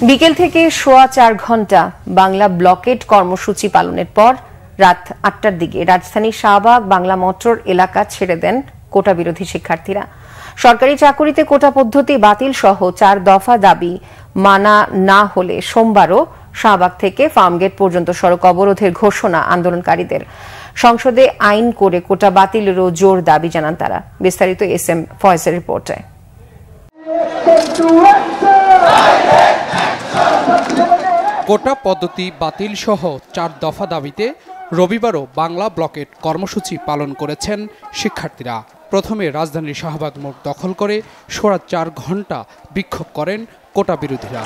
বিকেল থেকে সোয়া 4 ঘন্টা বাংলা ব্লকেট কর্মসূচি পালনের পর রাত 8টার দিকে রাজধানীর শাহবাগ বাংলা মোটর এলাকা ছেড়ে দেন কোটা বিরোধী শিক্ষার্থীরা। সরকারি চাকুরিতে কোটা পদ্ধতি বাতিল সহ 4 দফা দাবি মানা না হলে সোমবারও শাহবাগ থেকে ফার্মগেট পর্যন্ত সড়ক অবরোধের ঘোষণা আন্দোলনকারীদের। সংসদে আইন করে কোটা বাতিলেরও জোর দাবি জানান তারা। বিস্তারিত এসএম ফয়েজের রিপোর্টে। কোটা পদ্ধতি বাতিল সহ 4 দফা দাবিতে রবিবারও বাংলা ব্লকেট কর্মসূচি পালন করেছেন শিক্ষার্থীরা। প্রথমে রাজধানীর শাহবাগ মোড় দখল করে সোয়া 4 ঘন্টা বিক্ষোভ করেন কোটা বিরোধীরা।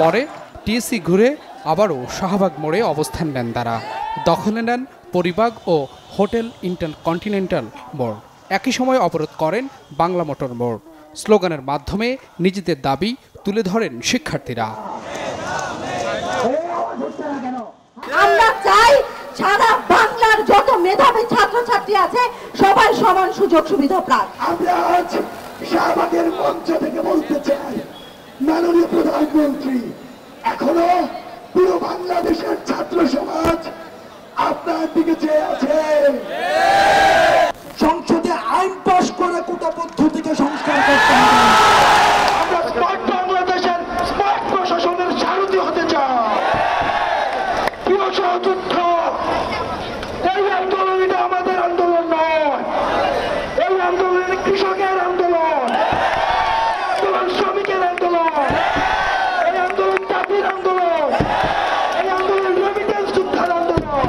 পরে টিএসসি ঘুরে আবারও শাহবাগ মোড়ে অবস্থান নেন তারা। দখলে নেন পরিবাগ ও হোটেল ইন্টারকন্টিনেন্টাল মোড়। একই সময় অবরোধ করেন বাংলা মোটর মোড়। স্লোগানের মাধ্যমে নিজেদের দাবি তুলে ধরেন শিক্ষার্থীরা। আমরা চাই সারা বাংলার যত মেধাবী ছাত্রছাত্রী আছে সবাই সমান সুযোগ সুবিধা পাক। আমরা আজ শাহবাগের মঞ্চ থেকে বলতে চাই, মাননীয় প্রধানমন্ত্রী, এখনো পুরো বাংলাদেশের ছাত্র সমাজ আপনার দিকে চেয়ে আছে। সংসদে আইন পাস করে কোটা পদ্ধতিকে সংস্কার করতে হবে। আমরা স্মার্ট বাংলাদেশের স্মার্ট প্রশাসনের সারথি হতে চাই। প্রিয় সহযোদ্ধ, এই আন্দোলন এটা আমাদের আন্দোলন নয়, এই আন্দোলন কৃষকের আন্দোলন, শ্রমিকের আন্দোলন, এই আন্দোলন জাতির আন্দোলন, এই আন্দোলন রেমিটেন্স যোদ্ধার আন্দোলন।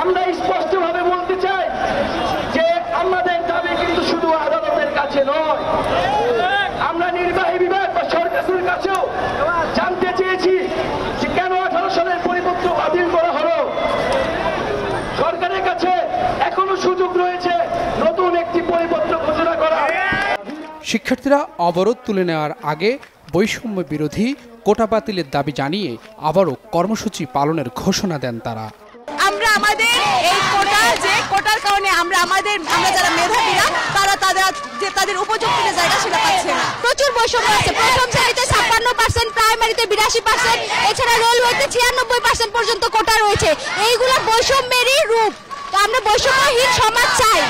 আমরা স্পষ্টভাবে বলতে চাই যে আমাদের দাবি কিন্তু শুধু আদালতের কাছে নয়, আমরা নির্বাহী বিভাগ বা সরকারের কাছেও জানতে চেয়েছি যে কেন 18 সালের পরিপত্র বাতিল করা হলো। সরকারের কাছে এখনো সুযোগ রয়েছে নতুন একটি পরিপত্র ঘোষণা করা। শিক্ষার্থীরা অবরোধ তুলে নেওয়ার আগে বৈষম্য বিরোধী কোটা বাতিলের দাবি জানিয়ে আবারও কর্মসূচি পালনের ঘোষণা দেন তারা। আমরা আমাদের এই কোটার কারণে আমরা যারা মেধাবীরা তারা তাদের উপযুক্ত জায়গা সেটা পাচ্ছে না। প্রচুর বৈষম্য আছে। প্রথম শ্রেণীতে 56%, প্রাইমারিতে 82%, এছাড়া রেলওয়েতে 96% পর্যন্ত কোটা রয়েছে। এইগুলো বৈষম্যেরই রূপ। তো আমরা বৈষম্যহীন সমাজ চাই।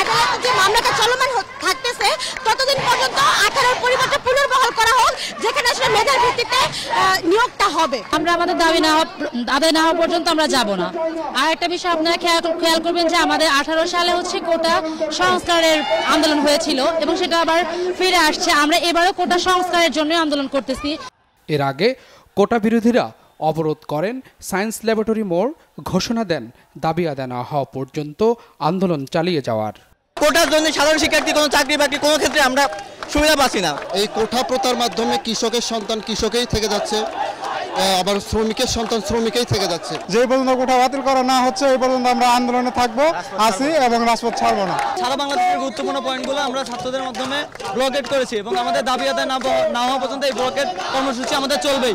আদালতে যে মামলাটা চলমান থাকতেছে ততদিন পর্যন্ত 18 পরিবর্তে পুনর্বহাল করা হোক, যেখানে আসলে মেধার ভিত্তিতে নিয়োগটা হবে। আমরা আমাদের দাবি আদায় না হওয়া পর্যন্ত আমরা যাব না। আর একটা বিষয় আপনারা খেয়াল করবেন যে আমাদের 18 সালে কোটা সংস্কারের আন্দোলন হয়েছিল এবং সেটা আবার ফিরে আসছে। আমরা এবারও কোটা সংস্কারের জন্য আন্দোলন করতেছি। এর আগে কোটা বিরোধীরা অবরোধ করেন সায়েন্স ল্যাবরেটরি মোড়। ঘোষণা দেন দাবি আদায় না হওয়া পর্যন্ত আন্দোলন চালিয়ে যাওয়ার। কোটার জন্য সাধারণ শিক্ষার্থী কোনো চাকরি বাকরি কোনো ক্ষেত্রে আমরা সুবিধা পাচ্ছি না। এই কোটা প্রথার মাধ্যমে কৃষকের সন্তান কৃষকেই থেকে যাচ্ছে, আবার শ্রমিকের সন্তান শ্রমিকেই থেকে যাচ্ছে। যে পর্যন্ত কোটা বাতিল করা না হচ্ছে এই পর্যন্ত আমরা আন্দোলনে থাকবো, আছি এবং রাজপথ ছাড়বো না। সারা বাংলাদেশের গুরুত্বপূর্ণ পয়েন্টগুলো আমরা ছাত্রদের মাধ্যমে ব্লকেট করেছি এবং আমাদের দাবি আদায় না হওয়া পর্যন্ত এই ব্লকেট কর্মসূচি আমাদের চলবেই।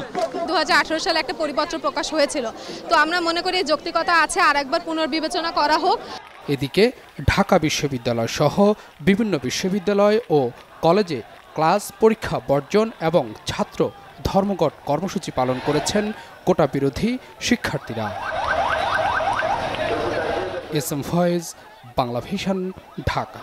2018 সালে একটা পরিপত্র প্রকাশ হয়েছিল, তো আমরা মনে করি যৌক্তিকতা আছে আর একবার পুনর্বিবেচনা করা হোক। এদিকে ঢাকা বিশ্ববিদ্যালয় সহ বিভিন্ন বিশ্ববিদ্যালয় ও কলেজে ক্লাস পরীক্ষা বর্জন এবং ছাত্র ধর্মঘট কর্মসূচি পালন করেছেন কোটা বিরোধী শিক্ষার্থীরা। SM Foyez, Bangla vision, Dhaka.